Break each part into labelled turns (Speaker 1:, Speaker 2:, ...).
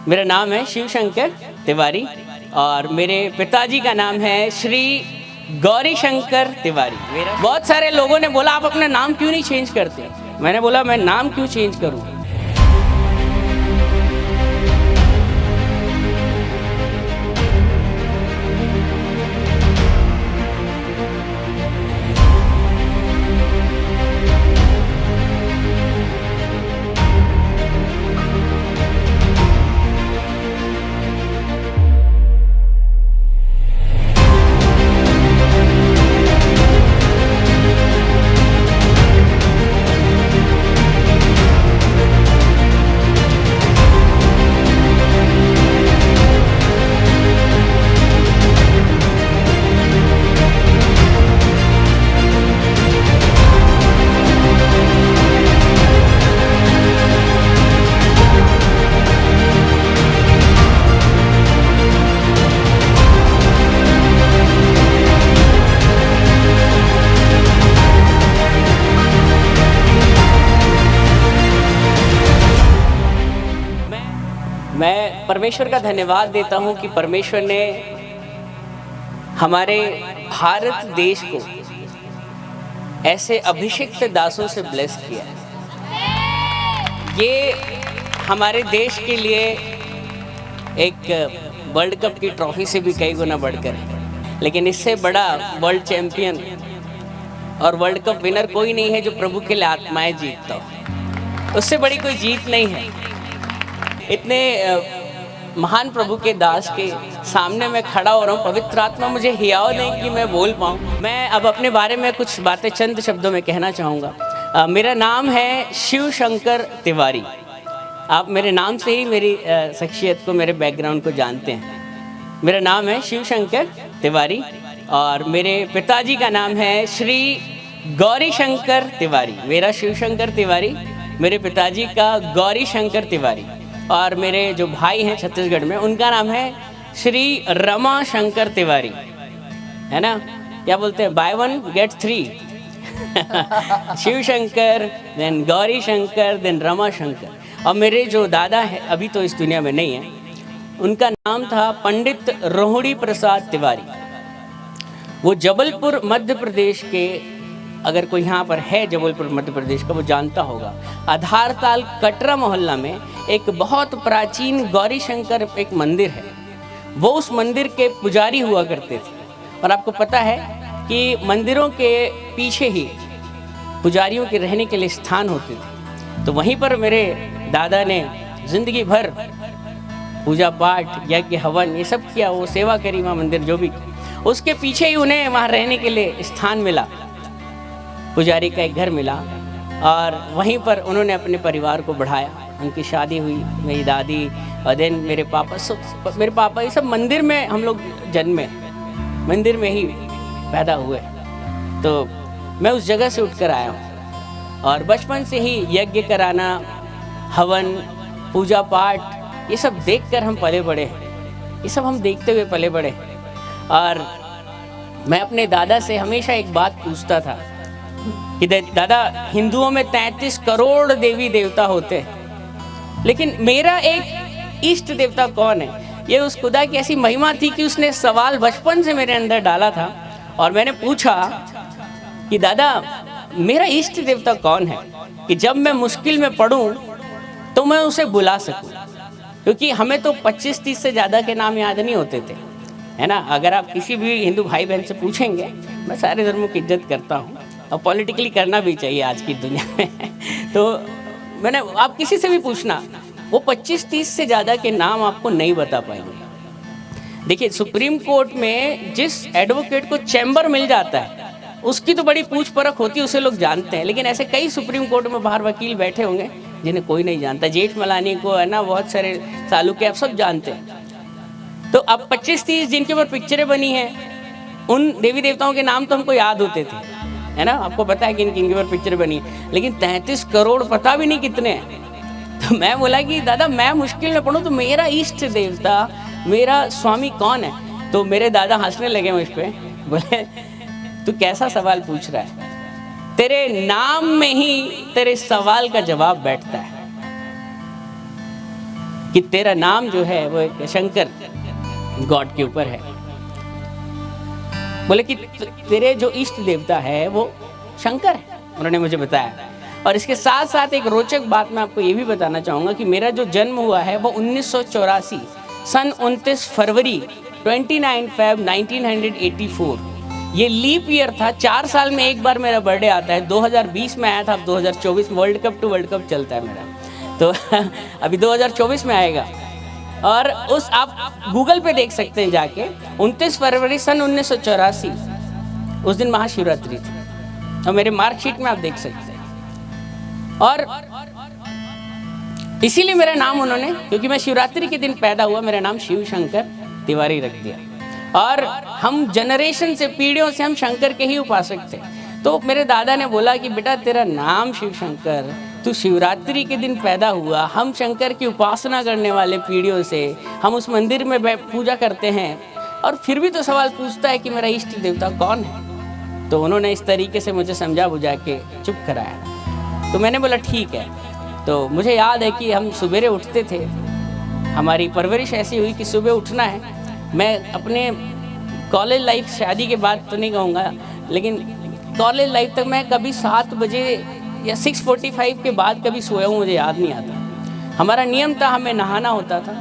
Speaker 1: मेरा नाम है शिव शंकर तिवारी और मेरे पिताजी का नाम है श्री गौरी शंकर तिवारी। बहुत सारे लोगों ने बोला आप अपना नाम क्यों नहीं चेंज करते। मैंने बोला मैं नाम क्यों चेंज करूं। मैं परमेश्वर का धन्यवाद देता हूं कि परमेश्वर ने हमारे भारत देश को ऐसे अभिषिक्त दासों से ब्लेस किया है। ये हमारे देश के लिए एक वर्ल्ड कप की ट्रॉफी से भी कई गुना बढ़कर है, लेकिन इससे बड़ा वर्ल्ड चैंपियन और वर्ल्ड कप विनर कोई नहीं है जो प्रभु के लिए आत्माएं जीतता हो। उससे बड़ी कोई जीत नहीं है। इतने महान प्रभु के दास के सामने मैं खड़ा हो रहा हूँ। पवित्र आत्मा मुझे हियाव नहीं कि मैं बोल पाऊँ। मैं अब अपने बारे में कुछ बातें चंद शब्दों में कहना चाहूँगा। मेरा नाम है शिव शंकर तिवारी। आप मेरे नाम से ही मेरी शख्सियत को, मेरे बैकग्राउंड को जानते हैं। मेरा नाम है शिव शंकर तिवारी और मेरे पिताजी का नाम है श्री गौरी शंकर तिवारी। मेरा शिव शंकर तिवारी, मेरे पिताजी का गौरी शंकर तिवारी और मेरे जो भाई हैं छत्तीसगढ़ में उनका नाम है श्री रमा शंकर तिवारी, है ना। क्या बोलते हैं, buy one get three. Shiv Shankar, then Gauri Shankar, then Rama Shankar. और मेरे जो दादा है अभी तो इस दुनिया में नहीं है, उनका नाम था पंडित रोहिणी प्रसाद तिवारी। वो जबलपुर मध्य प्रदेश के, अगर कोई यहाँ पर है जबलपुर मध्य प्रदेश का वो जानता होगा, आधारताल कटरा मोहल्ला में एक बहुत प्राचीन गौरी शंकर एक मंदिर है। वो उस मंदिर के पुजारी हुआ करते थे। और आपको पता है कि मंदिरों के पीछे ही पुजारियों के रहने के लिए स्थान होते थे। तो वहीं पर मेरे दादा ने जिंदगी भर पूजा पाठ, यज्ञ, हवन ये सब किया। वो सेवा करी वहाँ मंदिर जो भी, उसके पीछे ही उन्हें वहाँ रहने के लिए स्थान मिला, पुजारी का एक घर मिला और वहीं पर उन्होंने अपने परिवार को बढ़ाया। उनकी शादी हुई, मेरी दादी और देन मेरे पापा ये सब मंदिर में हम लोग जन्मे, मंदिर में ही पैदा हुए। तो मैं उस जगह से उठकर आया हूँ और बचपन से ही यज्ञ कराना, हवन, पूजा पाठ ये सब देखकर हम पले बड़े हैं। ये सब हम देखते हुए पले बड़े। और मैं अपने दादा से हमेशा एक बात पूछता था कि दादा, हिंदुओं में 33 करोड़ देवी देवता होते हैं, लेकिन मेरा एक इष्ट देवता कौन है। ये उस खुदा की ऐसी महिमा थी कि उसने सवाल बचपन से मेरे अंदर डाला था। और मैंने पूछा कि दादा, मेरा इष्ट देवता कौन है कि जब मैं मुश्किल में पड़ूं तो मैं उसे बुला सकूं। क्योंकि हमें तो 25-30 से ज़्यादा के नाम याद नहीं होते थे, है ना। अगर आप किसी भी हिंदू भाई बहन से पूछेंगे, मैं सारे धर्मों की इज्जत करता हूँ और पॉलिटिकली करना भी चाहिए आज की दुनिया में। तो मैंने, आप किसी से भी पूछना, वो 25-30 से ज़्यादा के नाम आपको नहीं बता पाएंगे। देखिए, सुप्रीम कोर्ट में जिस एडवोकेट को चैम्बर मिल जाता है उसकी तो बड़ी पूछ परख होती है, उसे लोग जानते हैं। लेकिन ऐसे कई सुप्रीम कोर्ट में बाहर वकील बैठे होंगे जिन्हें कोई नहीं जानता। जेठमलानी को, है ना, बहुत सारे चालुक्य, आप सब जानते हैं। तो अब 25-30 जिनके ऊपर पिक्चरें बनी हैं, उन देवी देवताओं के नाम तो हमको याद होते थे, है ना। आपको पता है कि इनके ऊपर पिक्चर बनी, लेकिन 33 करोड़ पता भी नहीं कितने हैं। तो मैं बोला कि दादा, मैं मुश्किल में पड़ूं तो मेरा इष्ट देवता, मेरा स्वामी कौन है। तो मेरे दादा हंसने लगे मुझ पे, बोले तू कैसा सवाल पूछ रहा है, तेरे नाम में ही तेरे सवाल का जवाब बैठता है कि तेरा नाम जो है वो एक शंकर गॉड के ऊपर है। बोले कि तेरे जो इष्ट देवता है वो शंकर है, उन्होंने मुझे बताया। और इसके साथ साथ एक रोचक बात मैं आपको ये भी बताना चाहूँगा कि मेरा जो जन्म हुआ है वो 1984 सन 29 फरवरी 29 फेब 1984, ये लीप ईयर था। 4 साल में एक बार मेरा बर्थडे आता है। 2020 में आया था, अब 2024 world cup to world cup चलता है मेरा, तो अभी 2024 में आएगा। और उस आप गूगल पे देख सकते हैं जाके, 29 फरवरी सन 1984 उस दिन महाशिवरात्रि थी, और मेरे मार्कशीट में आप देख सकते हैं। और इसीलिए मेरा नाम उन्होंने, क्योंकि मैं शिवरात्रि के दिन पैदा हुआ, मेरा नाम शिव शंकर तिवारी रख दिया। और हम जनरेशन से, पीढ़ियों से हम शंकर के ही उपासक थे। तो मेरे दादा ने बोला कि बेटा तेरा नाम शिव शंकर, तू शिवरात्रि के दिन पैदा हुआ, हम शंकर की उपासना करने वाले पीढ़ियों से, हम उस मंदिर में पूजा करते हैं, और फिर भी तो सवाल पूछता है कि मेरा इष्ट देवता कौन है। तो उन्होंने इस तरीके से मुझे समझा बुझा के चुप कराया। तो मैंने बोला ठीक है। तो मुझे याद है कि हम सुबेरे उठते थे, हमारी परवरिश ऐसी हुई कि सुबह उठना है। मैं अपने कॉलेज लाइफ, शादी के बाद तो नहीं कहूँगा, लेकिन कॉलेज लाइफ तक मैं कभी 7 बजे या 6:45 के बाद कभी सोया हूँ, मुझे याद नहीं आता। हमारा नियम था, हमें नहाना होता था,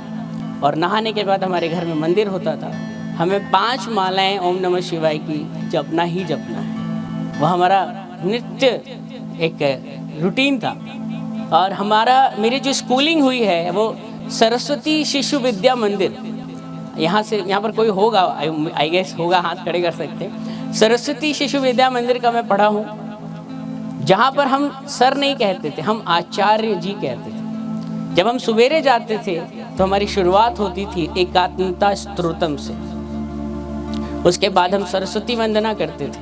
Speaker 1: और नहाने के बाद हमारे घर में मंदिर होता था। हमें 5 मालाएं ओम नमः शिवाय की जपना ही जपना है। वह हमारा नित्य एक रूटीन था। और मेरी जो स्कूलिंग हुई है वो सरस्वती शिशु विद्या मंदिर, यहाँ पर कोई होगा, आई गेस होगा, हाथ खड़े कर सकते। सरस्वती शिशु विद्या मंदिर का मैं पढ़ा हूँ, जहाँ पर हम सर नहीं कहते थे, हम आचार्य जी कहते थे। जब हम सुबेरे जाते थे तो हमारी शुरुआत होती थी एकात्मता स्तोत्रम से। उसके बाद हम सरस्वती वंदना करते थे,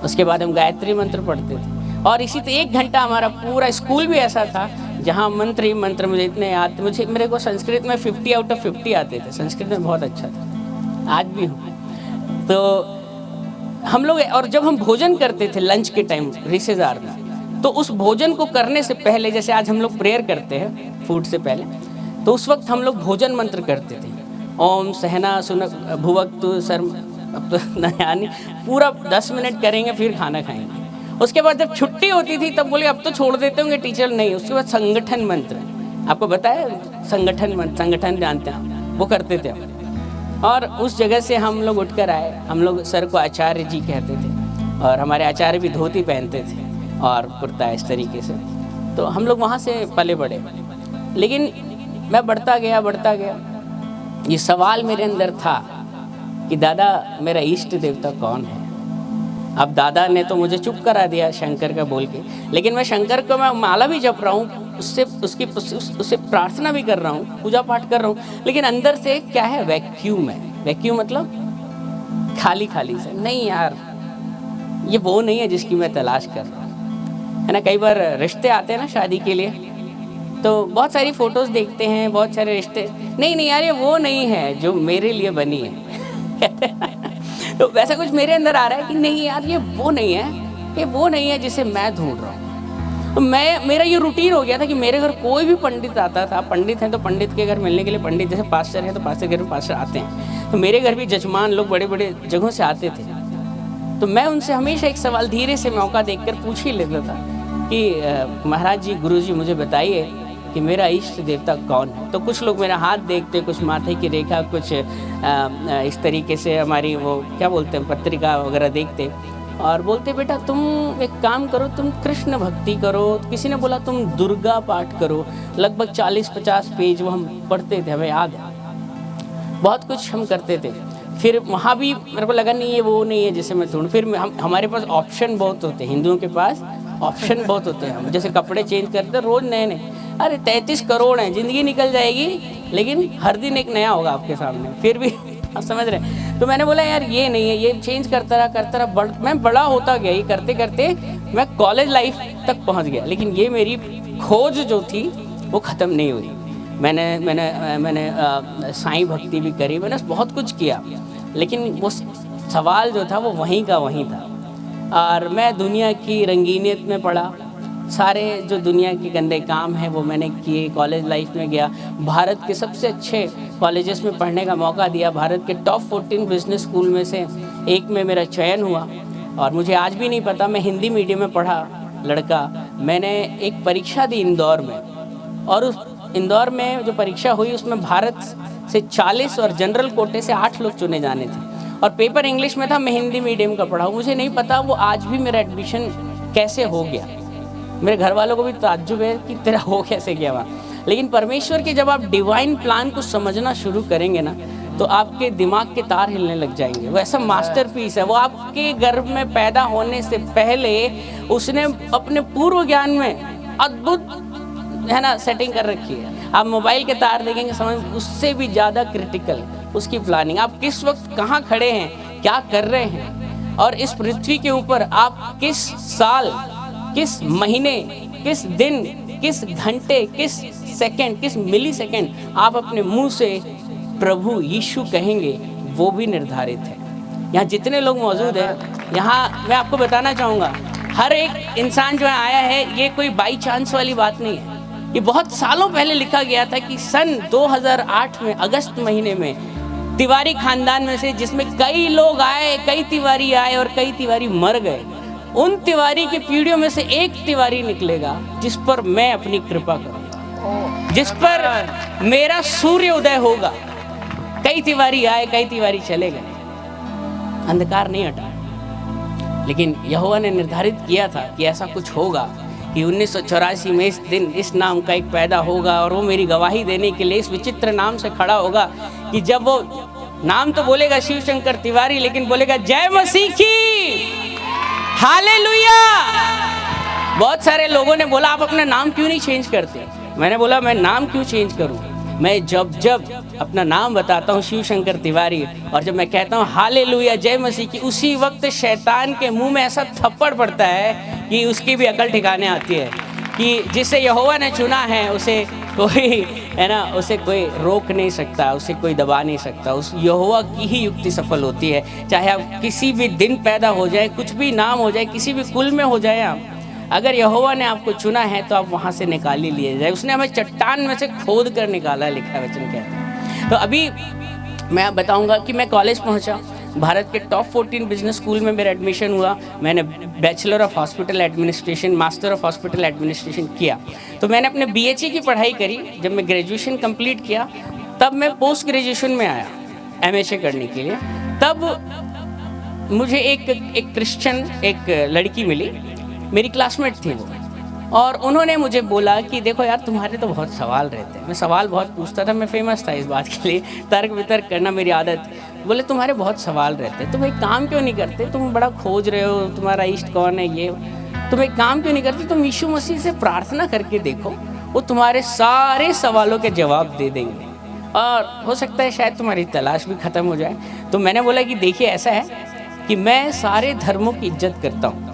Speaker 1: उसके बाद हम गायत्री मंत्र पढ़ते थे, और इसी तरह 1 घंटा हमारा पूरा स्कूल भी ऐसा था जहाँ मंत्र ही मंत्र। मुझे इतने याद, मेरे को संस्कृत में 50 आउट ऑफ 50 आते थे, संस्कृत में बहुत अच्छा था, आज भी हूँ। तो हम लोग, और जब हम भोजन करते थे लंच के टाइम, रिसेस आवर में, तो उस भोजन को करने से पहले, जैसे आज हम लोग प्रेयर करते हैं फूड से पहले, तो उस वक्त हम लोग भोजन मंत्र करते थे। ओम सहना सुनक भुवक्तु सर्व, यानी पूरा 10 मिनट करेंगे, फिर खाना खाएंगे। उसके बाद जब छुट्टी होती थी तब बोले अब तो छोड़ देते होंगे टीचर, नहीं। उसके बाद संगठन मंत्र, आपको बताया संगठन मंत्र, संगठन जानते हैं, वो करते थे हम। और उस जगह से हम लोग उठकर आए। हम लोग सर को आचार्य जी कहते थे, और हमारे आचार्य भी धोती पहनते थे और कुर्ता, इस तरीके से। तो हम लोग वहाँ से पले बढ़े। लेकिन मैं बढ़ता गया, ये सवाल मेरे अंदर था कि दादा मेरा इष्ट देवता कौन है। अब दादा ने तो मुझे चुप करा दिया शंकर का बोल के, लेकिन मैं शंकर को, मैं माला भी जप रहा हूँ, उससे प्रार्थना भी कर रहा हूँ, पूजा पाठ कर रहा हूँ, लेकिन अंदर से क्या है, वैक्यूम है। वैक्यूम मतलब खाली से। नहीं यार, ये वो नहीं है जिसकी मैं तलाश कर रहा हूँ, है ना। कई बार रिश्ते आते हैं ना शादी के लिए, तो बहुत सारी फोटोज़ देखते हैं, बहुत सारे रिश्ते, नहीं यार ये वो नहीं है जो मेरे लिए बनी है। तो वैसा कुछ मेरे अंदर आ रहा है कि नहीं यार ये वो नहीं है जिसे मैं ढूंढ रहा हूँ। तो मेरा ये रूटीन हो गया था कि मेरे घर कोई भी पंडित आता था, पंडित हैं तो पंडित के घर मिलने के लिए पंडित, जैसे पास्टर है तो पास्टर के घर पास्टर आते हैं, तो मेरे घर भी जजमान लोग बड़े बड़े जगहों से आते थे। तो मैं उनसे हमेशा एक सवाल धीरे से मौका देखकर पूछ ही लेता था कि महाराज जी, गुरु जी, मुझे बताइए कि मेरा इष्ट देवता कौन है। तो कुछ लोग मेरा हाथ देखते, कुछ माथे की रेखा, कुछ इस तरीके से हमारी वो क्या बोलते हैं पत्रिका वगैरह देखते, और बोलते बेटा तुम एक काम करो, तुम कृष्ण भक्ति करो। किसी ने बोला तुम दुर्गा पाठ करो। लगभग 40-50 पेज वो हम पढ़ते थे, हमें याद है, बहुत कुछ हम करते थे। फिर वहाँ भी मेरे को लगा नहीं ये वो नहीं है जिसे मैं ढूंढ। फिर हमारे पास ऑप्शन बहुत होते हैं, हिंदुओं के पास ऑप्शन बहुत होते हैं। हम जैसे कपड़े चेंज करते रोज़ नए, अरे 33 करोड़ हैं, ज़िंदगी निकल जाएगी, लेकिन हर दिन एक नया होगा आपके सामने, फिर भी आप समझ रहे हैं। तो मैंने बोला यार ये नहीं है, ये चेंज करता रहा मैं बड़ा होता गया। ये करते करते मैं कॉलेज लाइफ तक पहुंच गया, लेकिन ये मेरी खोज जो थी वो ख़त्म नहीं हुई। मैंने साईं भक्ति भी करी, मैंने बहुत कुछ किया, लेकिन वो सवाल जो था वो वहीं का वहीं था। और मैं दुनिया की रंगीनियत में पड़ा, सारे जो दुनिया के गंदे काम हैं वो मैंने किए। कॉलेज लाइफ में गया, भारत के सबसे अच्छे कॉलेजेस में पढ़ने का मौका दिया। भारत के टॉप 14 बिजनेस स्कूल में से एक में मेरा चयन हुआ। और मुझे आज भी नहीं पता, मैं हिंदी मीडियम में पढ़ा लड़का, मैंने एक परीक्षा दी इंदौर में, और उस इंदौर में जो परीक्षा हुई उसमें भारत से 40 और जनरल कोटे से 8 लोग चुने जाने थे, और पेपर इंग्लिश में था। मैं हिंदी मीडियम का पढ़ा हूँ, मुझे नहीं पता वो आज भी मेरा एडमिशन कैसे हो गया। मेरे घर वालों को भी ताज्जुब है कि तेरा हो कैसे गया वहाँ। लेकिन परमेश्वर के जब आप डिवाइन प्लान को समझना शुरू करेंगे ना, तो आपके दिमाग के तार हिलने लग जाएंगे। वो ऐसा मास्टरपीस है, वो आपके गर्भ में पैदा होने से पहले उसने अपने पूर्व ज्ञान में अद्भुत है ना सेटिंग कर रखी है। आप मोबाइल के तार देखेंगे, समझ उससे भी ज़्यादा क्रिटिकल उसकी प्लानिंग। आप किस वक्त कहाँ खड़े हैं, क्या कर रहे हैं, और इस पृथ्वी के ऊपर आप किस साल, किस महीने, किस दिन, किस घंटे, किस सेकंड, किस मिली सेकंड आप अपने मुंह से प्रभु यीशु कहेंगे, वो भी निर्धारित है। यहाँ जितने लोग मौजूद हैं, यहाँ मैं आपको बताना चाहूँगा, हर एक इंसान जो आया है, ये कोई बाई चांस वाली बात नहीं है। ये बहुत सालों पहले लिखा गया था कि सन 2008 में अगस्त महीने में तिवारी खानदान में से, जिसमें कई लोग आए, कई तिवारी आए और कई तिवारी मर गए, उन तिवारी की पीढ़ियों में से एक तिवारी निकलेगा जिस पर मैं अपनी कृपा करूंगा, जिस पर मेरा सूर्य उदय होगा। कई तिवारी आए, कई तिवारी चले गए, अंधकार नहीं हटा, लेकिन यहोवा ने निर्धारित किया था कि ऐसा कुछ होगा कि 1984 में इस दिन इस नाम का एक पैदा होगा, और वो मेरी गवाही देने के लिए इस विचित्र नाम से खड़ा होगा कि जब वो नाम तो बोलेगा शिव शंकर तिवारी, लेकिन बोलेगा जय मसीह की, हालेलुया। बहुत सारे लोगों ने बोला आप अपना नाम क्यों नहीं चेंज करते। मैंने बोला मैं नाम क्यों चेंज करूं, मैं जब अपना नाम बताता हूँ शिव शंकर तिवारी, और जब मैं कहता हूँ हालेलुया जय मसीह की, उसी वक्त शैतान के मुंह में ऐसा थप्पड़ पड़ता है कि उसकी भी अकल ठिकाने आती है कि जिसे यहोवा ने चुना है उसे कोई है ना, उसे कोई रोक नहीं सकता, उसे कोई दबा नहीं सकता। उस यहोवा की ही युक्ति सफल होती है। चाहे आप किसी भी दिन पैदा हो जाए, कुछ भी नाम हो जाए, किसी भी कुल में हो जाए आप, अगर यहोवा ने आपको चुना है तो आप वहाँ से निकाल ही लिए जाए। उसने हमें चट्टान में से खोद कर निकाला, लिखा वचन कहता है। तो अभी मैं बताऊँगा कि मैं कॉलेज पहुँचा, भारत के टॉप 14 बिजनेस स्कूल में मेरा एडमिशन हुआ। मैंने bachelor of hospital administration, master of hospital administration किया। तो मैंने अपने BHE की पढ़ाई करी। जब मैं ग्रेजुएशन कंप्लीट किया तब मैं पोस्ट ग्रेजुएशन में आया MHA करने के लिए। तब मुझे एक क्रिश्चियन एक लड़की मिली, मेरी क्लासमेट थी वो, और उन्होंने मुझे बोला कि देखो यार तुम्हारे तो बहुत सवाल रहते हैं। मैं सवाल बहुत पूछता था, मैं फेमस था इस बात के लिए, तर्क वितर्क करना मेरी आदत। बोले तुम्हारे बहुत सवाल रहते हैं, तुम एक काम क्यों नहीं करते, तुम बड़ा खोज रहे हो तुम्हारा इष्ट कौन है, ये तुम एक काम क्यों नहीं करते, तुम यीशु मसीह से प्रार्थना करके देखो, वो तुम्हारे सारे सवालों के जवाब दे देंगे, और हो सकता है शायद तुम्हारी तलाश भी ख़त्म हो जाए। तो मैंने बोला कि देखिए ऐसा है कि मैं सारे धर्मों की इज्जत करता हूँ,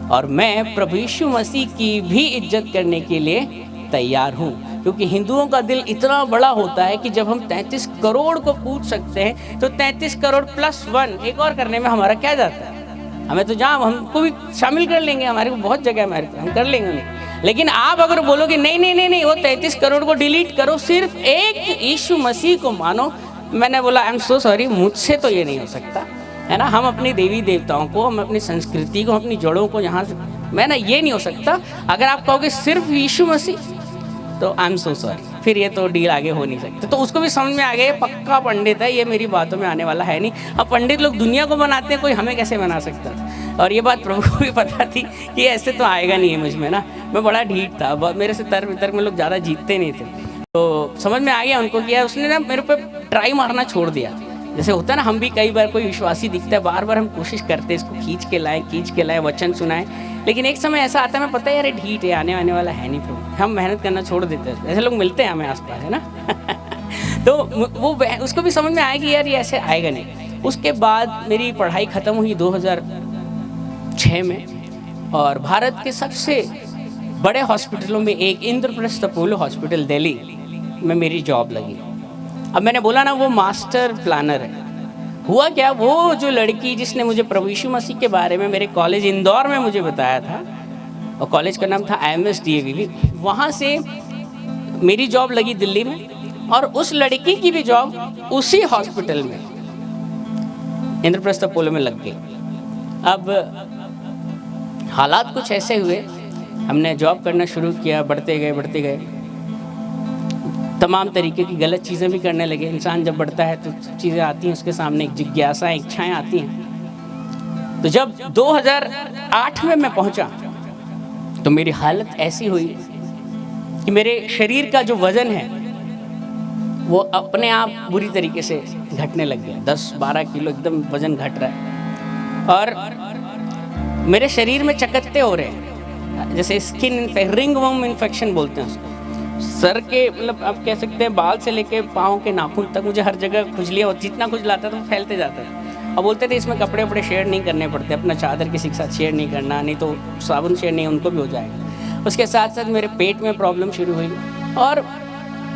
Speaker 1: और मैं प्रभु यीशु मसीह की भी इज्जत करने के लिए तैयार हूँ, क्योंकि हिंदुओं का दिल इतना बड़ा होता है कि जब हम 33 करोड़ को पूछ सकते हैं तो 33 करोड़ प्लस 1 एक और करने में हमारा क्या जाता है। हमें तो जहाँ हमको भी शामिल कर लेंगे, हमारे को बहुत जगह है हमारे पे, हम कर लेंगे उन्हें। लेकिन आप अगर बोलोगे नहीं नहीं नहीं नहीं वो 33 करोड़ को डिलीट करो, सिर्फ एक यीशु मसीह को मानो, मैंने बोला आई एम सो सॉरी, मुझसे तो ये नहीं हो सकता है ना। हम अपनी देवी देवताओं को, हम अपनी संस्कृति को, अपनी जड़ों को यहाँ से, मैं ना ये नहीं हो सकता। अगर आप कहोगे सिर्फ यीशु मसीह, तो आई एम सो सॉरी, फिर ये तो डील आगे हो नहीं सकती। तो उसको भी समझ में आ गया पक्का पंडित है, ये मेरी बातों में आने वाला है नहीं। अब पंडित लोग दुनिया को बनाते हैं, कोई हमें कैसे बना सकता था। और ये बात प्रभु को भी पता थी कि ऐसे तो आएगा नहीं है मुझ में ना, मैं बड़ा ढीठ था, मेरे से तर्क वितर्क में लोग ज़्यादा जीतते नहीं थे। तो समझ में आ गया उनको कि उसने ना मेरे पे ट्राई मारना छोड़ दिया। जैसे होता है ना, हम भी कई बार कोई विश्वासी दिखता है, बार बार हम कोशिश करते हैं इसको खींच के लाएं, वचन सुनाएं, लेकिन एक समय ऐसा आता है, मैं पता है यार ढीठ है, आने वाला है नहीं प्रभु, हम मेहनत करना छोड़ देते हैं। ऐसे लोग मिलते हैं हमें आसपास, है ना। तो वो उसको भी समझ में आया कि यार ये ऐसे आएगा नहीं। उसके बाद मेरी पढ़ाई ख़त्म हुई 2006 में, और भारत के सबसे बड़े हॉस्पिटलों में एक इंद्रप्रस्थ अपोलो हॉस्पिटल दिल्ली में मेरी जॉब लगी। अब मैंने बोला ना वो मास्टर प्लानर है। हुआ क्या, वो जो लड़की जिसने मुझे प्रभु यीशु मसीह के बारे में मेरे कॉलेज इंदौर में मुझे बताया था, और कॉलेज का नाम था IMS DAV। वहाँ से मेरी जॉब लगी दिल्ली में और उस लड़की की भी जॉब उसी हॉस्पिटल में इंद्रप्रस्थ अपोलो में लग गई। अब हालात कुछ ऐसे हुए, हमने जॉब करना शुरू किया, बढ़ते गए, तमाम तरीके की गलत चीज़ें भी करने लगे। इंसान जब बढ़ता है तो चीज़ें आती हैं उसके सामने, एक जिज्ञासा, इच्छाएँ आती हैं। तो जब 2008 में मैं पहुंचा तो मेरी हालत ऐसी हुई कि मेरे शरीर का जो वज़न है वो अपने आप बुरी तरीके से घटने लग गया। 10-12 किलो एकदम वज़न घट रहा है और मेरे शरीर में चकत्ते हो रहे हैं, जैसे स्किन रिंगवर्म इन्फेक्शन बोलते हैं उसको। सर के मतलब आप कह सकते हैं बाल से लेके पाँव के नाखून तक मुझे हर जगह खुजलियाँ और जितना खुजलाता था वो फैलते जाता था। और बोलते थे इसमें कपड़े वपड़े शेयर नहीं करने पड़ते, अपना चादर किसी के साथ शेयर नहीं करना, नहीं तो साबुन शेयर नहीं, उनको भी हो जाएगा। उसके साथ साथ मेरे पेट में प्रॉब्लम शुरू हुई और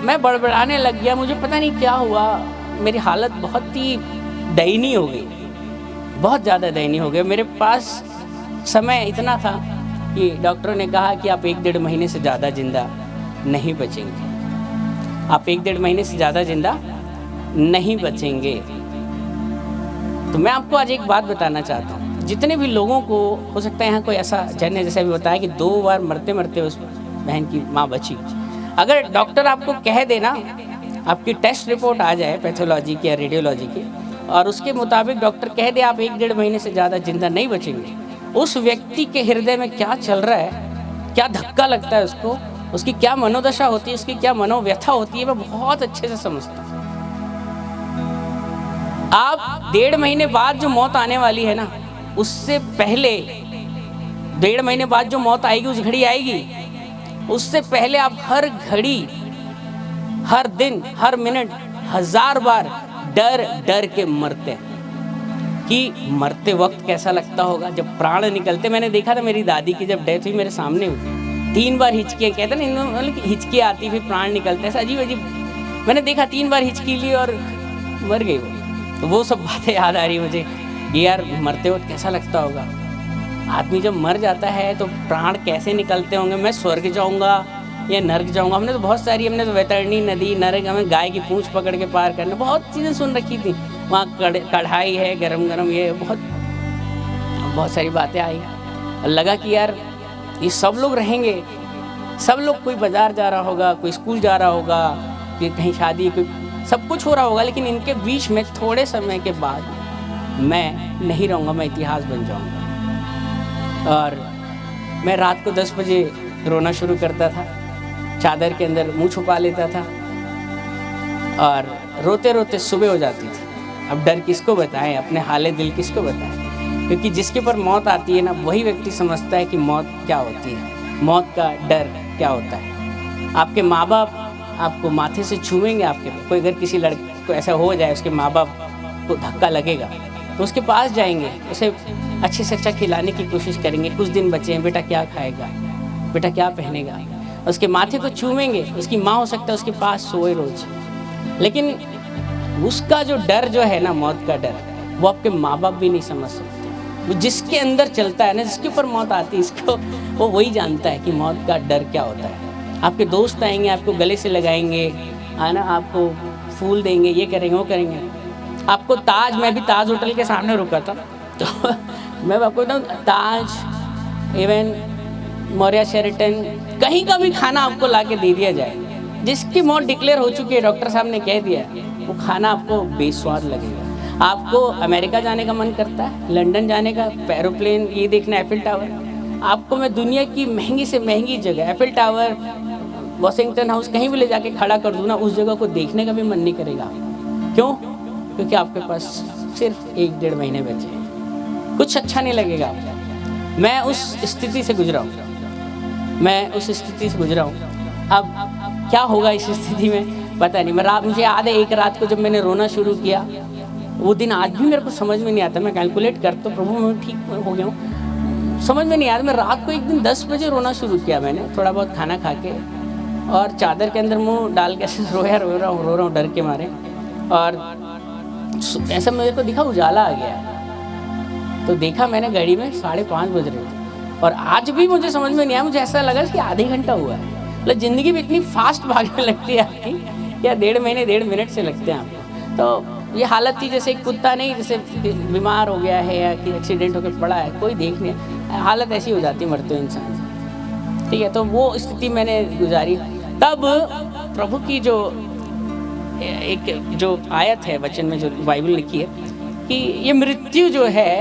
Speaker 1: मैं बड़बड़ाने लग गया। मुझे पता नहीं क्या हुआ, मेरी हालत बहुत ही दयनीय हो गई, बहुत ज़्यादा दयनीय हो गया। मेरे पास समय इतना था कि डॉक्टरों ने कहा कि आप 1-1.5 महीने से ज़्यादा ज़िंदा नहीं बचेंगे, आप 1-1.5 महीने से ज़्यादा ज़िंदा नहीं बचेंगे। तो मैं आपको आज एक बात बताना चाहता हूँ, जितने भी लोगों को हो सकता है यहाँ कोई ऐसा जन है, जैसे अभी बताया कि 2 बार मरते मरते उस बहन की माँ बची। अगर डॉक्टर आपको कह देना, आपकी टेस्ट रिपोर्ट आ जाए पैथोलॉजी की या रेडियोलॉजी की और उसके मुताबिक डॉक्टर कह दे आप 1-1.5 महीने से ज़्यादा जिंदा नहीं बचेंगे, उस व्यक्ति के हृदय में क्या चल रहा है, क्या धक्का लगता है उसको, उसकी क्या मनोदशा होती है, उसकी क्या मनोव्यथा होती है, मैं बहुत अच्छे से समझता हूँ। आप 1.5 महीने बाद जो मौत आने वाली है ना, उससे पहले 1.5 महीने बाद जो मौत आएगी, उस घड़ी आएगी, उससे पहले आप हर घड़ी, हर दिन, हर मिनट 1000 बार डर डर के मरते हैं कि मरते वक्त कैसा लगता होगा जब प्राण निकलते। मैंने देखा था मेरी दादी की जब डेथ हुई मेरे सामने हुई, 3 बार हिचकी, कहते ना मतलब हिचकी आती फिर प्राण निकलते, ऐसा अजीब अजीब मैंने देखा। 3 बार हिचकी ली और मर गई वो। तो वो सब बातें याद आ रही मुझे कि यार मरते वक्त कैसा लगता होगा, आदमी जब मर जाता है तो प्राण कैसे निकलते होंगे, मैं स्वर्ग जाऊंगा या नर्क जाऊंगा। हमने तो बहुत सारी, हमने तो वैतरणी नदी, नरक, हमें गाय की पूंछ पकड़ के पार करना, बहुत चीज़ें सुन रखी थी। वहाँ कढ़ाई है गरम गरम, ये बहुत सारी बातें आई और लगा कि यार ये सब लोग रहेंगे, सब लोग, कोई बाजार जा रहा होगा, कोई स्कूल जा रहा होगा, कि कहीं शादी, कोई सब कुछ हो रहा होगा, लेकिन इनके बीच में थोड़े समय के बाद मैं नहीं रहूँगा, मैं इतिहास बन जाऊँगा। और मैं रात को 10 बजे रोना शुरू करता था, चादर के अंदर मुंह छुपा लेता था और रोते रोते सुबह हो जाती थी। अब डर किसको बताएं, अपने हाले दिल किसको बताएं, क्योंकि जिसके ऊपर मौत आती है ना, वही व्यक्ति समझता है कि मौत क्या होती है, मौत का डर क्या होता है। आपके माँ बाप आपको माथे से छूएंगे, आपके कोई अगर किसी लड़के को ऐसा हो जाए, उसके माँ बाप को धक्का लगेगा तो उसके पास जाएंगे, उसे अच्छे से अच्छा खिलाने की कोशिश करेंगे, कुछ दिन बचे हैं, बेटा क्या खाएगा, बेटा क्या पहनेगा, उसके माथे को छूएंगे। उसकी माँ हो सकता है उसके पास सोए रोज, लेकिन उसका जो डर जो है ना, मौत का डर, वो आपके माँ बाप भी नहीं समझ सकते। वो जिसके अंदर चलता है ना, जिसके ऊपर मौत आती है, इसको वो वही जानता है कि मौत का डर क्या होता है। आपके दोस्त आएंगे, आपको गले से लगाएंगे, है ना, आपको फूल देंगे, ये करेंगे वो करेंगे। आपको ताज, मैं भी ताज होटल के सामने रुका था, तो मैं आपको बताऊँ, ताज, इवन मौर्या शेरेटन, कहीं का भी खाना आपको ला के दे दिया जाए, जिसकी मौत डिक्लेयर हो चुकी है, डॉक्टर साहब ने कह दिया, वो खाना आपको बेस्वाद लगेगा। आपको अमेरिका जाने का मन करता है, लंदन जाने का, एरोप्लेन, ये देखना एफिल टावर, आपको मैं दुनिया की महंगी से महंगी जगह, एफिल टावर, वॉशिंगटन हाउस, कहीं भी ले जाके खड़ा कर दूँ ना, उस जगह को देखने का भी मन नहीं करेगा। क्यों? क्योंकि आपके पास सिर्फ 1-1.5 महीने बचे हैं, कुछ अच्छा नहीं लगेगा आपको। मैं उस स्थिति से गुजरा हूँ, मैं उस स्थिति से गुजरा हूँ। अब क्या होगा इस स्थिति में पता नहीं। मुझे याद है, एक रात को जब मैंने रोना शुरू किया, वो दिन आज भी मेरे को समझ में नहीं आता। मैं कैलकुलेट करता हूँ, प्रभु मैं ठीक हो गया हूँ, समझ में नहीं आता। मैं रात को एक दिन 10 बजे रोना शुरू किया मैंने, थोड़ा बहुत खाना खा के, और चादर के अंदर मुँह डाल के ऐसे रो रहा हूँ डर के मारे। और ऐसा मेरे को दिखा, उजाला आ गया, तो देखा मैंने घड़ी में 5:30 बज रहे थे, और आज भी मुझे समझ में नहीं आया, मुझे ऐसा लगा कि आधे घंटा हुआ है। मतलब ज़िंदगी भी इतनी फास्ट भागने लगती है आपकी, या 1.5 महीने 1.5 मिनट से लगते हैं आपको। तो ये हालत थी जैसे एक कुत्ता नहीं, जैसे बीमार हो गया है या कि एक्सीडेंट होकर पड़ा है, कोई देख नहीं, हालत ऐसी हो जाती मरते हुए इंसान। ठीक है, तो वो स्थिति मैंने गुजारी। तब प्रभु की जो आयत है वचन में, जो बाइबल लिखी है कि ये मृत्यु जो है,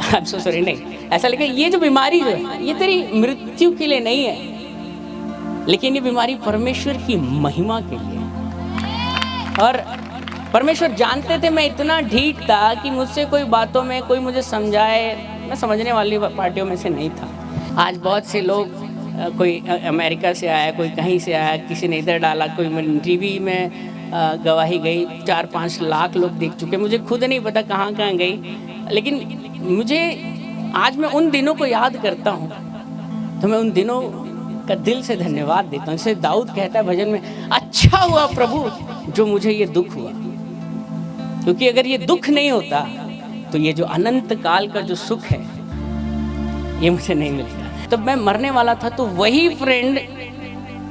Speaker 1: आई एम सो सॉरी, नहीं ऐसा लिखा, ये जो बीमारी जो है ये तेरी मृत्यु के लिए नहीं है, लेकिन ये बीमारी परमेश्वर की महिमा के लिए। और परमेश्वर जानते थे मैं इतना ढीठ था कि मुझसे कोई बातों में कोई मुझे समझाए, मैं समझने वाली पार्टियों में से नहीं था। आज बहुत से लोग, कोई अमेरिका से आया, कोई कहीं से आया, किसी ने इधर डाला, कोई टीवी में गवाही गई, 4-5 लाख लोग देख चुके, मुझे खुद नहीं पता कहाँ कहाँ गई। लेकिन मुझे आज मैं उन दिनों को याद करता हूँ तो मैं उन दिनों का दिल से धन्यवाद देता हूँ। जैसे दाऊद कहता है भजन में, अच्छा हुआ प्रभु जो मुझे ये दुख हुआ, क्योंकि अगर ये दुख नहीं होता तो ये जो अनंत काल का जो सुख है ये मुझे नहीं मिलता। तो मैं मरने वाला था, तो वही फ्रेंड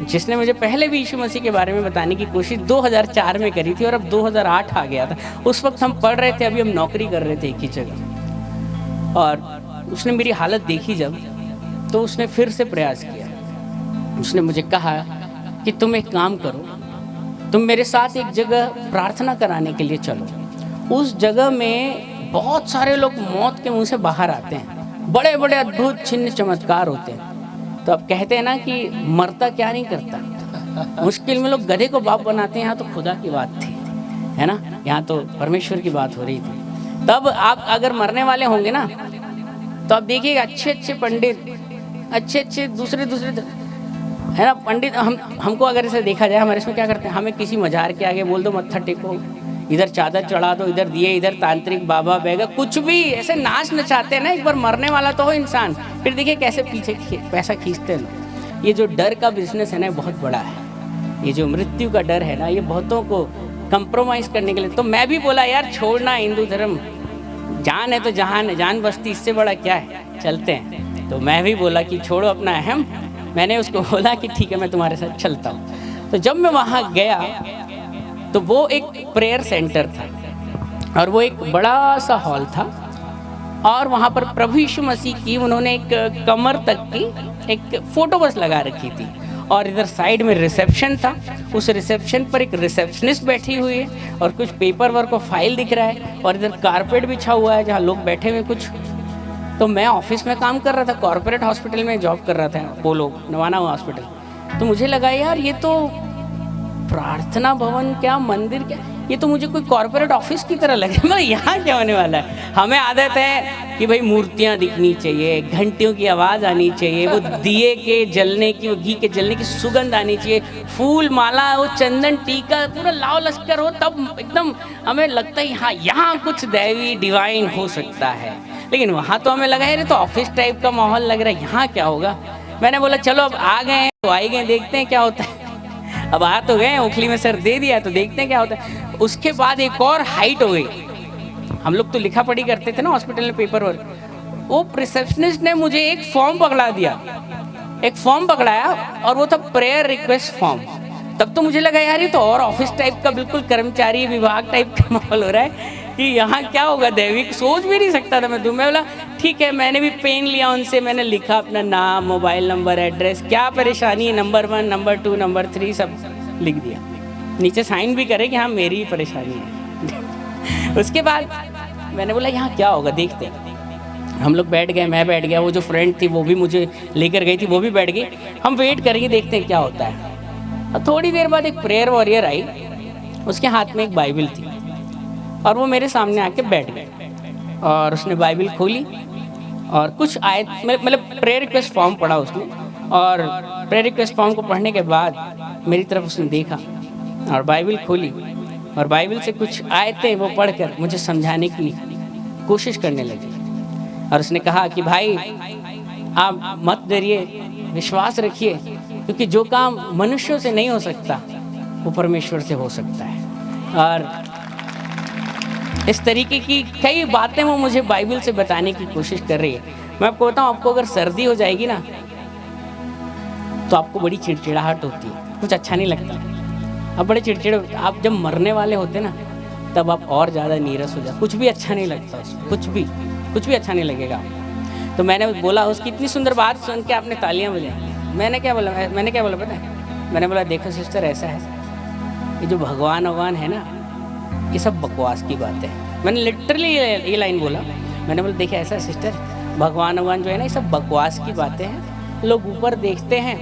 Speaker 1: जिसने मुझे पहले भी यीशु मसीह के बारे में बताने की कोशिश 2004 में करी थी, और अब 2008 आ गया था। उस वक्त हम पढ़ रहे थे, अभी हम नौकरी कर रहे थे एक ही जगह, और उसने मेरी हालत देखी जब, तो उसने फिर से प्रयास किया। उसने मुझे कहा कि तुम एक काम करो, तुम मेरे साथ एक जगह प्रार्थना कराने के लिए चलो। उस जगह में बहुत सारे लोग मौत के मुंह से बाहर आते हैं, बड़े बड़े अद्भुत चिन्ह चमत्कार होते हैं। तो अब कहते हैं ना कि मरता क्या नहीं करता, मुश्किल में लोग गधे को बाप बनाते हैं। यहाँ तो खुदा की बात थी, है ना, यहाँ तो परमेश्वर की बात हो रही थी। तब आप अगर मरने वाले होंगे ना, तो आप देखिएगा अच्छे अच्छे पंडित, अच्छे अच्छे दूसरे है ना पंडित, हमको अगर इसे देखा जाए, हमारे इसमें क्या करते हैं, हमें किसी मजार के आगे बोल दो मत्था टेको, इधर चादर चढ़ा दो, इधर दिए, इधर तांत्रिक बाबा बैगा, कुछ भी ऐसे नाच नचाते हैं ना। एक बार मरने वाला तो हो इंसान, फिर देखिए कैसे पीछे पैसा खींचते हैं। ये जो डर का बिजनेस है ना, बहुत बड़ा है। ये जो मृत्यु का डर है ना, ये बहुतों को कंप्रोमाइज करने के लिए। तो मैं भी बोला यार छोड़ना हिंदू धर्म, जान है तो जहान है, जान बस्ती, इससे बड़ा क्या है, चलते हैं। तो मैं भी बोला कि छोड़ो अपना अहम, मैंने उसको बोला कि ठीक है मैं तुम्हारे साथ चलता हूँ। तो जब मैं वहाँ गया तो वो एक प्रेयर सेंटर था, और वो एक बड़ा सा हॉल था, और वहाँ पर प्रभु यीशु मसीह की उन्होंने एक कमर तक की एक फ़ोटो बस लगा रखी थी, और इधर साइड में रिसेप्शन था। उस रिसेप्शन पर एक रिसेप्शनिस्ट बैठी हुई है, और कुछ पेपर वर्क और फाइल दिख रहा है, और इधर कारपेट बिछा हुआ है जहाँ लोग बैठे हुए कुछ। तो मैं ऑफिस में काम कर रहा था, कॉर्पोरेट हॉस्पिटल में जॉब कर रहा था, पोलो नवाना हॉस्पिटल। तो मुझे लगा यार ये तो प्रार्थना भवन क्या, मंदिर क्या, ये तो मुझे कोई कॉर्पोरेट ऑफिस की तरह लगे। मतलब यहाँ क्या होने वाला है। हमें आदत है कि भाई मूर्तियाँ दिखनी चाहिए, घंटियों की आवाज़ आनी चाहिए, वो दिए के जलने की, वो घी के जलने की सुगंध आनी चाहिए, फूल माला, वो चंदन टीका, पूरा लाव लश्कर हो, तब एकदम हमें लगता है हाँ यहाँ कुछ दैवी डिवाइन हो सकता है। लेकिन वहाँ तो हमें लगा है तो ऑफिस टाइप का माहौल लग रहा है, यहाँ क्या होगा। मैंने बोला चलो अब आ गए हैं तो आ ही गए, देखते हैं क्या होता है। अब आ तो गए, उखली में सर दे दिया, तो देखते हैं क्या होता है। उसके बाद एक और हाइट हो गई। हम लोग तो लिखा पढ़ी करते थे ना हॉस्पिटल में, पेपर वर्क। वो रिसेप्शनिस्ट ने मुझे एक फॉर्म पकड़ा दिया, एक फॉर्म पकड़ाया, और वो था प्रेयर रिक्वेस्ट फॉर्म। तब तो मुझे लगा यार ये तो और ऑफिस टाइप का, बिल्कुल कर्मचारी विभाग टाइप का माहौल हो रहा है कि यहाँ क्या होगा, दैविक सोच भी नहीं सकता था मैं। तो मैं बोला ठीक है, मैंने भी पेन लिया उनसे, मैंने लिखा अपना नाम, मोबाइल नंबर, एड्रेस, क्या परेशानी है, नंबर 1, नंबर 2, नंबर 3 सब लिख दिया। नीचे साइन भी करे कि हाँ मेरी ही परेशानी है। उसके बाद मैंने बोला यहाँ क्या होगा, देखते हैं। हम लोग बैठ गए, मैं बैठ गया, वो जो फ्रेंड थी वो भी मुझे लेकर गई थी, वो भी बैठ गई। हम वेट करेंगे, देखते हैं क्या होता है। और थोड़ी देर बाद एक प्रेयर वॉरियर आई, उसके हाथ में एक बाइबल थी, और वो मेरे सामने आके बैठ गए, और उसने बाइबल खोली और कुछ आयत, मतलब प्रेयर रिक्वेस्ट फॉर्म पढ़ा उसने, और प्रेयर रिक्वेस्ट फॉर्म को पढ़ने के बाद मेरी तरफ उसने देखा और बाइबल खोली, और बाइबल से कुछ आयतें वो पढ़कर मुझे समझाने की कोशिश करने लगी। और उसने कहा कि भाई आप मत डरिए, विश्वास रखिए, क्योंकि जो काम मनुष्यों से नहीं हो सकता वो परमेश्वर से हो सकता है। और इस तरीके की कई बातें वो मुझे बाइबल से बताने की कोशिश कर रही है। मैं आपको बताऊं, आपको अगर सर्दी हो जाएगी ना तो आपको बड़ी चिड़चिड़ाहट होती है, कुछ अच्छा नहीं लगता, आप बड़े चिड़चिड़े। आप जब मरने वाले होते ना तब आप और ज़्यादा नीरस हो जाते, कुछ भी अच्छा नहीं लगता उसमें, कुछ भी अच्छा नहीं लगेगा। तो मैंने बोला, उसकी इतनी सुंदर बात सुन के आपने तालियां बजाई। मैंने क्या बोला पता है? मैंने बोला देखो सिस्टर, ऐसा है, ये जो भगवान है ना, ये सब बकवास की बात है। मैंने लिटरली ये लाइन बोला। मैंने बोला देखिए ऐसा सिस्टर, भगवान जो है ना, ये सब बकवास की बातें हैं। लोग ऊपर देखते हैं,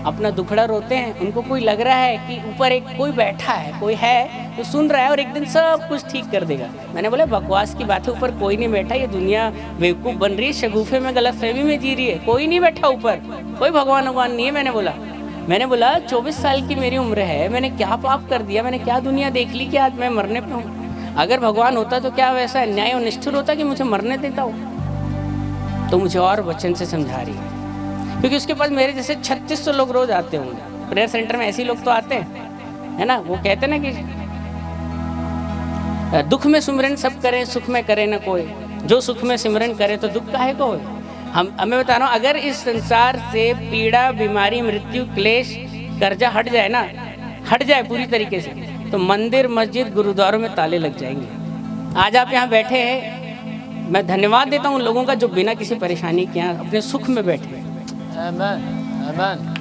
Speaker 1: अपना दुखड़ा रोते हैं, उनको कोई लग रहा है कि ऊपर एक कोई बैठा है, कोई है तो सुन रहा है और एक दिन सब कुछ ठीक कर देगा। मैंने बोला बकवास की बात है, ऊपर कोई नहीं बैठा, ये दुनिया बेवकूफ़ बन रही है, शगुफे में गलतफहमी में जी रही है, कोई नहीं बैठा ऊपर, कोई भगवान नहीं है। मैंने बोला 24 साल की मेरी उम्र है, मैंने क्या पाप कर दिया, मैंने क्या दुनिया देख ली कि आज मैं मरने पे हूँ। अगर भगवान होता तो क्या वैसा न्याय और निष्ठुर होता कि मुझे मरने देता हो? तो मुझे और वचन से समझा रही है, क्योंकि उसके पास मेरे जैसे 3600 लोग रोज आते होंगे प्रेयर सेंटर में, ऐसे ही लोग तो आते हैं, है ना। वो कहते हैं ना कि दुख में सिमरन सब करें, सुख में करे ना कोई, जो सुख में सिमरन करे तो दुख काहे को होए। हमें बता रहा हूँ, अगर इस संसार से पीड़ा, बीमारी, मृत्यु, क्लेश, कर्जा हट जाए ना, हट जाए पूरी तरीके से, तो मंदिर, मस्जिद, गुरुद्वारों में ताले लग जाएंगे। आज आप यहाँ बैठे हैं, मैं धन्यवाद देता हूँ उन लोगों का जो बिना किसी परेशानी के यहाँ अपने सुख में बैठे हैं। आमीन।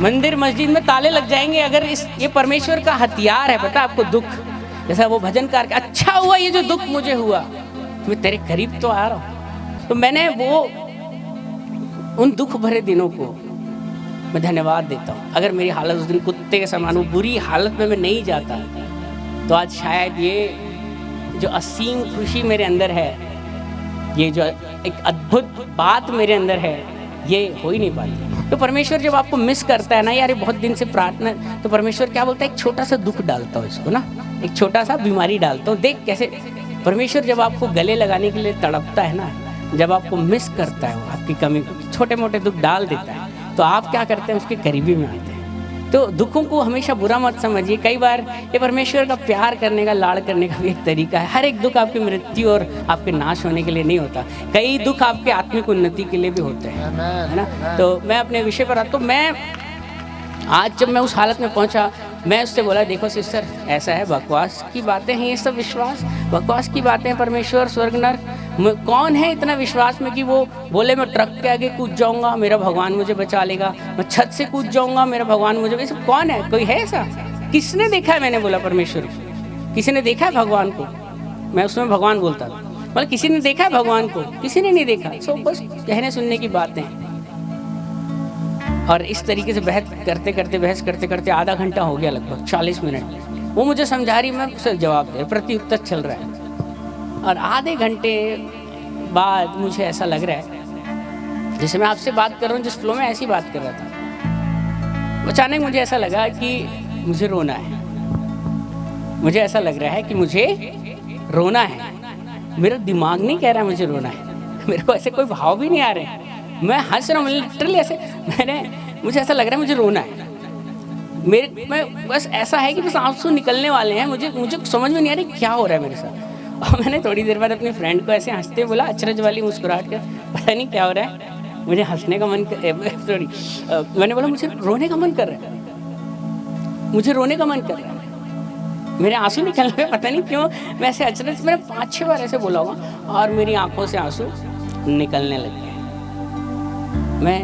Speaker 1: मंदिर, मस्जिद में ताले लग जाएंगे अगर ये परमेश्वर का हथियार है। पता आपको, दुख, जैसा वो भजनकार, अच्छा हुआ ये जो दुख मुझे हुआ, मैं तेरे करीब तो आ रहा हूँ। तो मैंने वो उन दुख भरे दिनों को मैं धन्यवाद देता हूँ। अगर मेरी हालत उस दिन कुत्ते के समान, वो बुरी हालत में मैं नहीं जाता, तो आज शायद ये जो असीम खुशी मेरे अंदर है, ये जो एक अद्भुत बात मेरे अंदर है, ये हो ही नहीं पाती। तो परमेश्वर जब आपको मिस करता है ना यार, ये बहुत दिन से प्रार्थना, तो परमेश्वर क्या बोलता है, एक छोटा सा दुख डालता हूँ इसको ना, एक छोटा सा बीमारी डालता हूँ। देख कैसे परमेश्वर जब आपको गले लगाने के लिए तड़पता है ना, जब आपको मिस करता है, वो आपकी कमी को छोटे मोटे दुख डाल देता है, तो आप क्या करते हैं, उसके करीबी में आते हैं। तो दुखों को हमेशा बुरा मत समझिए। कई बार ये परमेश्वर का प्यार करने का, लाड़ करने का भी एक तरीका है। हर एक दुख आपकी मृत्यु और आपके नाश होने के लिए नहीं होता, कई दुख आपके आत्मिक उन्नति के लिए भी होते हैं, है ना। तो मैं अपने विषय पर आता, तो मैं आज जब मैं उस हालत में पहुंचा, मैं उससे बोला देखो सिस्टर, ऐसा है, बकवास की बातें हैं ये सब, विश्वास बकवास की बातें हैं। परमेश्वर, स्वर्ग, नर्क, कौन है इतना विश्वास में कि वो बोले मैं ट्रक के आगे कूद जाऊंगा, मेरा भगवान मुझे बचा लेगा, मैं छत से कूद जाऊंगा, मेरा भगवान मुझे, वैसे कौन है, कोई है ऐसा? किसने देखा है? मैंने बोला परमेश्वर, किसी ने देखा है भगवान को? मैं उसमें भगवान बोलता था, मतलब किसी ने देखा है भगवान को? किसी ने नहीं देखा। सो बस कहने सुनने की बातें। और इस तरीके से बहस करते करते आधा घंटा हो गया, लगभग 40 मिनट। वो मुझे समझा रही, मैं उसे जवाब दे, प्रत्युत्तर चल रहा है। और आधे घंटे बाद मुझे ऐसा लग रहा है जैसे मैं आपसे बात कर रहा हूँ, जिस फ्लो में ऐसी बात कर रहा था, अचानक मुझे ऐसा लगा कि मुझे रोना है। मुझे ऐसा लग रहा है कि मुझे रोना है। मेरा दिमाग नहीं कह रहा है मुझे रोना है, मेरे को ऐसे कोई भाव भी नहीं आ रहे हैं, मैं हंस रहा हूँ लिटरली ऐसे। मुझे ऐसा लग रहा है मुझे रोना है। मैं बस ऐसा है कि बस आंसू निकलने वाले हैं, मुझे समझ में नहीं आ रही क्या हो रहा है मेरे साथ। और मैंने थोड़ी देर बाद अपनी फ्रेंड को ऐसे हंसते बोला, अचरज वाली मुस्कुराहट कर, पता नहीं क्या हो रहा है, मुझे हंसने का मन मैंने बोला मुझे रोने का मन कर रहा है, मुझे रोने का मन कर रहा है, मेरे आंसू निकल रहे, पता नहीं क्यों। मैं ऐसे अचरज, मैंने 5-6 बार ऐसे बोला होगा और मेरी आंखों से आंसू निकलने लग गए। मैं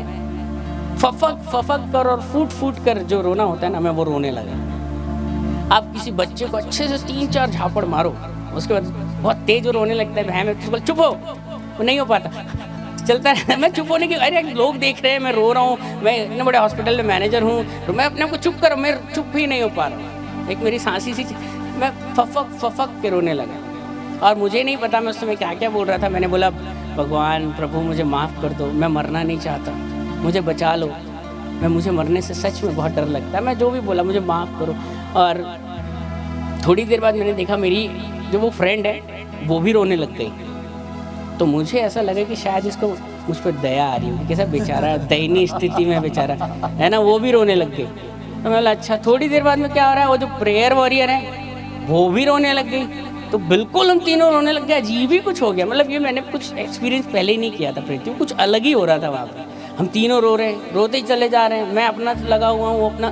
Speaker 1: फफक कर और फूट कर जो रोना होता है ना, मैं वो रोने लगा। आप किसी बच्चे को अच्छे से 3-4 झापड़ मारो, उसके बाद बहुत तेज रोने लगता है, भैं में चुप हो, वो नहीं हो पाता, चलता रहता है। मैं चुप होने की, अरे लोग देख रहे हैं मैं रो रहा हूँ, मैं इतने बड़े हॉस्पिटल में मैनेजर हूँ, तो मैं अपने आप को चुप कर, मैं चुप ही नहीं हो पा रहा। एक मेरी सांसी सी, मैं फफक के रोने लगा। और मुझे नहीं पता मैं उस समय क्या क्या बोल रहा था। मैंने बोला भगवान प्रभु मुझे माफ़ कर दो, मैं मरना नहीं चाहता, मुझे बचा लो, मुझे मरने से सच में बहुत डर लगता है, मैं जो भी बोला मुझे माफ़ करो। और थोड़ी देर बाद मैंने देखा मेरी जो वो फ्रेंड है वो भी रोने लग गई। तो मुझे ऐसा लगा कि शायद इसको मुझ पर दया आ रही होगी, कैसा बेचारा दयनीय स्थिति में बेचारा है ना, वो भी रोने लग गई। तो मैं बोला अच्छा। थोड़ी देर बाद में क्या हो रहा है, वो जो प्रेयर वॉरियर है वो भी रोने लग गई। तो बिल्कुल हम तीनों रोने लग गए। अजीब ही कुछ हो गया, मतलब ये मैंने कुछ एक्सपीरियंस पहले ही नहीं किया था पृथ्वी, कुछ अलग ही हो रहा था वहाँ पर। हम तीनों रो रहे हैं, रोते ही चले जा रहे हैं। मैं अपना लगा हुआ हूँ, वो अपना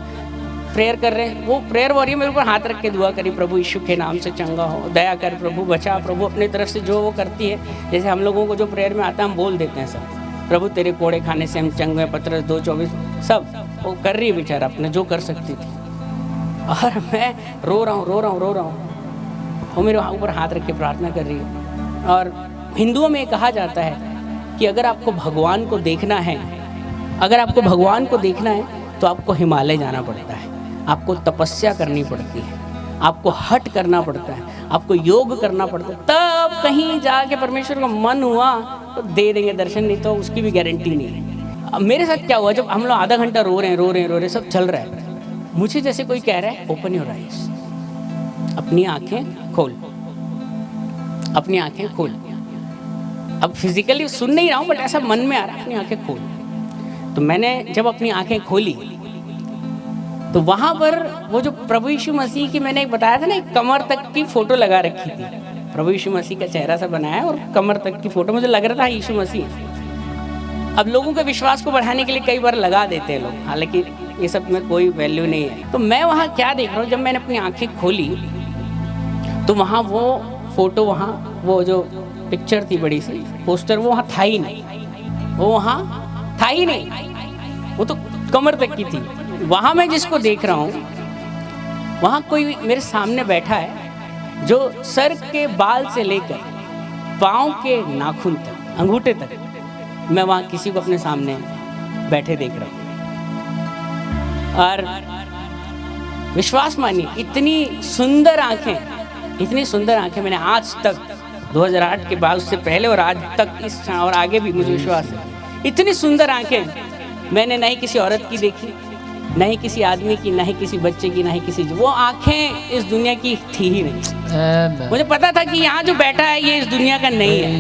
Speaker 1: प्रेयर कर रहे हैं। वो प्रेयर वॉरियर मेरे ऊपर हाथ रख के दुआ करी, प्रभु यीशु के नाम से चंगा हो, दया कर प्रभु, बचा प्रभु। अपनी तरफ से जो वो करती है, जैसे हम लोगों को जो प्रेयर में आता है हम बोल देते हैं सब, प्रभु तेरे कोड़े खाने से हम चंगे, पत्रस 2:24 सब वो कर रही है बेचारा अपने जो कर सकती थी। और मैं रो रहा हूँ, वो मेरे ऊपर हाथ रख के प्रार्थना कर रही है। और हिंदुओं में कहा जाता है कि अगर आपको भगवान को देखना है, तो आपको हिमालय जाना पड़ता है, आपको तपस्या करनी पड़ती है, आपको हट करना पड़ता है, आपको योग करना पड़ता है, तब कहीं जाके परमेश्वर का मन हुआ तो दे देंगे दर्शन, नहीं तो उसकी भी गारंटी नहीं है। अब मेरे साथ क्या हुआ, जब हम लोग आधा घंटा रो रहे हैं, सब चल रहा है, मुझे जैसे कोई कह रहा है ओपन योर आईज, अपनी आंखें खोल। अब फिजिकली सुन नहीं रहा हूँ, बट ऐसा मन में आ रहा है अपनी आंखें खोल। तो मैंने जब अपनी आंखें खोली तो वहां पर वो जो प्रभु यीशु मसीह की, मैंने एक बताया था ना, एक कमर तक की फोटो लगा रखी थी। प्रभु यीशु मसीह का चेहरा सा बनाया और कमर तक की फोटो, मुझे लग रहा था यीशु मसीह। अब लोगों के विश्वास को बढ़ाने के लिए कई बार लगा देते हैं लोग, हालांकि ये सब में कोई वैल्यू नहीं है। तो मैं वहाँ क्या देख रहा हूँ, जब मैंने अपनी आंखें खोली तो वहाँ वो फोटो, वहाँ वो जो पिक्चर थी बड़ी सी पोस्टर, वो वहाँ था ही नहीं, वो तो कमर तक की थी। वहाँ मैं जिसको देख रहा हूँ, वहाँ कोई मेरे सामने बैठा है जो सर के बाल से लेकर पाँव के नाखून तक, अंगूठे तक, मैं वहाँ किसी को अपने सामने बैठे देख रहा हूँ। और विश्वास मानिए, इतनी सुंदर आंखें मैंने आज तक 2008 के बाद, उससे पहले और आज तक, इस और आगे भी मुझे विश्वास है, इतनी सुंदर आंखें मैंने ना ही किसी औरत की देखी, ना ही किसी आदमी की, ना ही किसी बच्चे की, ना ही किसी, वो आंखें इस दुनिया की थी ही नहीं। मुझे पता था कि यहाँ जो बैठा है ये इस दुनिया का नहीं है।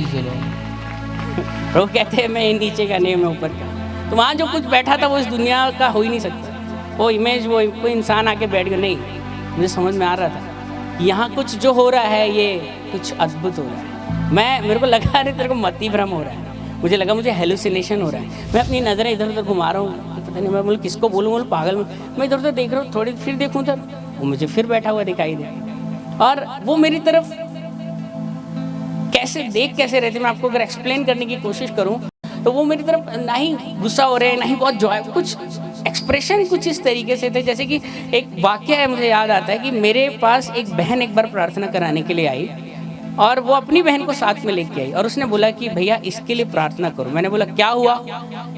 Speaker 1: वो कहते हैं मैं नीचे का नहीं, मैं ऊपर का। तो वहाँ जो कुछ बैठा था वो इस दुनिया का हो ही नहीं सकता। वो इमेज, वो कोई इंसान आके बैठ गया, नहीं, मुझे समझ में आ रहा था यहाँ कुछ जो हो रहा है ये कुछ अद्भुत हो रहा है। मेरे को लगा अरे तेरे को मति भ्रम हो रहा है, मुझे लगा मुझे हेलुसिनेशन हो रहा है। मैं अपनी नज़रें इधर उधर घुमा रहा हूँ, पता नहीं मैं बोलूँ किसको बोलूँ, पागल मैं इधर उधर देख रहा हूँ, थोड़ी फिर देखूँ उधर, वो मुझे फिर बैठा हुआ दिखाई दे, और वो मेरी तरफ कैसे रहते, मैं आपको अगर एक्सप्लेन करने की कोशिश करूँ तो वो मेरी तरफ ना ही गुस्सा हो रहे हैं, ना ही बहुत जॉय, कुछ एक्सप्रेशन कुछ इस तरीके से थे। जैसे कि एक वाकया है, मुझे याद आता है कि मेरे पास एक बहन एक बार प्रार्थना कराने के लिए आई, और वो अपनी बहन को साथ में लेके आई, और उसने बोला कि भैया इसके लिए प्रार्थना करो। मैंने बोला क्या हुआ?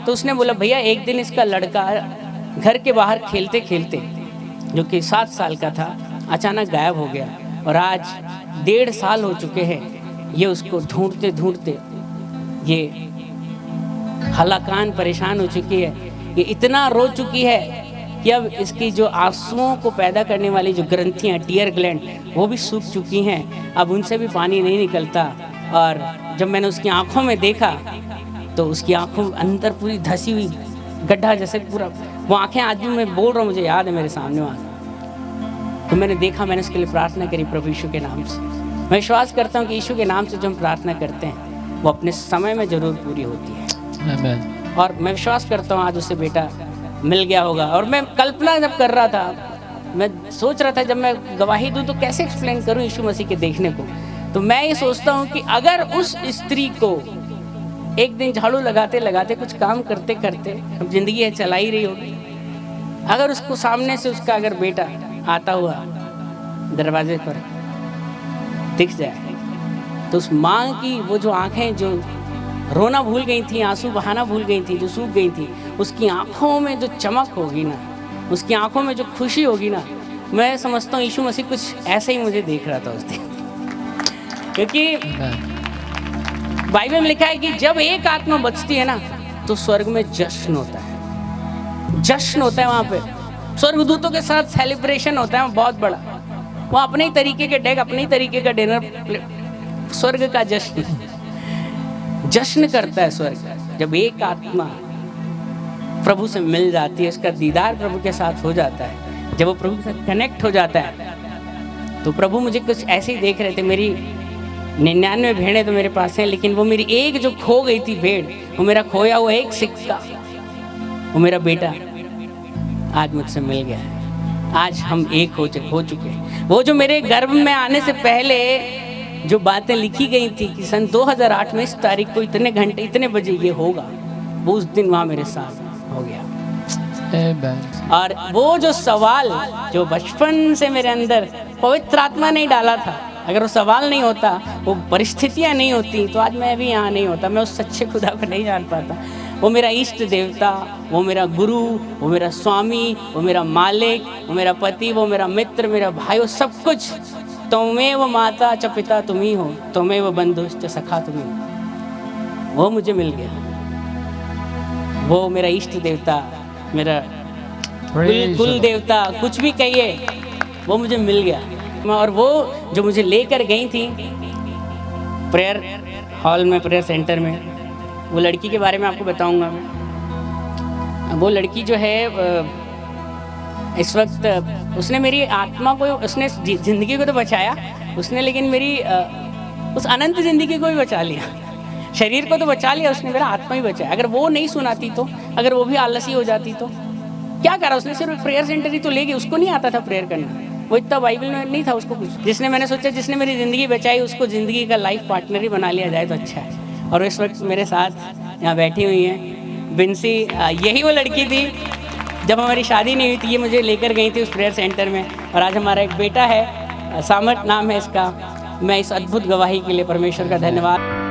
Speaker 1: तो उसने बोला भैया एक दिन इसका लड़का घर के बाहर खेलते खेलते, जो कि 7 साल का था, अचानक गायब हो गया, और आज 1.5 साल हो चुके हैं ये उसको ढूंढते ढूंढते ये हलाकान परेशान हो चुकी है, ये इतना रो चुकी है कि अब इसकी जो आंसुओं को पैदा करने वाली जो ग्रंथियाँ, टीयर ग्लैंड, वो भी सूख चुकी हैं, अब उनसे भी पानी नहीं निकलता। और जब मैंने उसकी आंखों में देखा तो उसकी आंखों अंदर पूरी धसी हुई गड्ढा जैसे पूरा, वो आंखें आज भी मैं बोल रहा हूँ, मुझे याद है मेरे सामने वहाँ। तो मैंने देखा, मैंने उसके लिए प्रार्थना करी प्रभु यीशु के नाम से। मैं विश्वास करता हूँ कि यीशु के नाम से जो हम प्रार्थना करते हैं वो अपने समय में ज़रूर पूरी होती है। Amen. और मैं विश्वास करता हूँ आज उसे बेटा मिल गया होगा। और मैं कल्पना जब कर रहा था, मैं सोच रहा था जब मैं गवाही दूँ तो कैसे एक्सप्लेन करूँ यीशु मसीह के देखने को। तो मैं ये सोचता हूँ कि अगर उस स्त्री को एक दिन झाड़ू लगाते लगाते, कुछ काम करते करते, अब जिंदगी है चला ही रही होगी, अगर उसको सामने से उसका अगर बेटा आता हुआ दरवाजे पर दिख जाए, तो उस माँ की वो जो आंखें जो रोना भूल गई थी, आंसू बहाना भूल गई थी, जो सूख गई थी, उसकी आंखों में जो चमक होगी ना, उसकी आंखों में जो खुशी होगी ना, मैं समझता हूँ यीशु मसीह कुछ ऐसे ही मुझे देख रहा था उस दिन। क्योंकि बाइबल में लिखा है कि जब एक आत्मा बचती है ना तो स्वर्ग में जश्न होता है, जश्न होता है। वहाँ पे स्वर्गदूतों के साथ सेलिब्रेशन होता है बहुत बड़ा, वो अपने ही तरीके के डेग, अपने ही तरीके का डिनर, स्वर्ग का जश्न करता है स्वर्ग। जब एक आत्मा प्रभु से मिल जाती है, उसका दीदार प्रभु के साथ हो जाता है, जब वो प्रभु के साथ कनेक्ट हो जाता है, तो प्रभु मुझे कुछ ऐसे ही देख रहे थे। मेरी 99 भेड़ें तो मेरे पास हैं, लेकिन वो मेरी एक जो खो गई थी भेड़, वो मेरा खोया हुआ एक सिक्का, वो मेरा बेटा आज मुझसे मिल गया है। आज हम एक हो चुके हैं। वो जो मेरे गर्भ में आने से पहले जो बातें लिखी गई थी कि सन 2008 में इस तारीख को इतने घंटे इतने बजे ये होगा, वो उस दिन वहाँ मेरे साथ हो गया। और वो जो सवाल जो बचपन से मेरे अंदर पवित्र आत्मा नहीं डाला था, अगर वो सवाल नहीं होता, वो परिस्थितियाँ नहीं होती, तो आज मैं भी यहाँ नहीं होता, मैं उस सच्चे खुदा को नहीं जान पाता। वो मेरा इष्ट देवता, वो मेरा गुरु, वो मेरा स्वामी, वो मेरा मालिक, वो मेरा पति, वो मेरा मित्र, मेरा भाई, वो सब कुछ। तुम्हें वो माता च पिता तुम ही हो, तुम्हें वो बंधु च सखा तुम ही हो। वो मुझे मिल गया। वो मेरा इष्ट देवता, मेरा कुल देवता, कुछ भी कहिए, वो मुझे मिल गया। और वो जो मुझे लेकर गई थी प्रेयर हॉल में, प्रेयर सेंटर में, वो लड़की के बारे में आपको बताऊंगा मैं। वो लड़की जो है इस वक्त, उसने मेरी आत्मा को, उसने ज़िंदगी को तो बचाया उसने, लेकिन मेरी उस अनंत ज़िंदगी को भी बचा लिया। शरीर को तो बचा लिया उसने, मेरा आत्मा ही बचाया। अगर वो नहीं सुनाती तो, अगर वो भी आलसी हो जाती तो क्या करा उसने? सिर्फ प्रेयर सेंटर ही तो ले गई। उसको नहीं आता था प्रेयर करना, वो इतना बाइबल में नहीं था उसको कुछ। जिसने, मैंने सोचा जिसने मेरी ज़िंदगी बचाई, उसको ज़िंदगी का लाइफ पार्टनर ही बना लिया जाए तो अच्छा है। और इस वक्त मेरे साथ यहाँ बैठी हुई हैं बिंसी। यही वो लड़की थी जब हमारी शादी नहीं हुई थी, ये मुझे लेकर गई थी उस प्रेयर सेंटर में। और आज हमारा एक बेटा है, सामर्थ नाम है इसका। मैं इस अद्भुत गवाही के लिए परमेश्वर का धन्यवाद।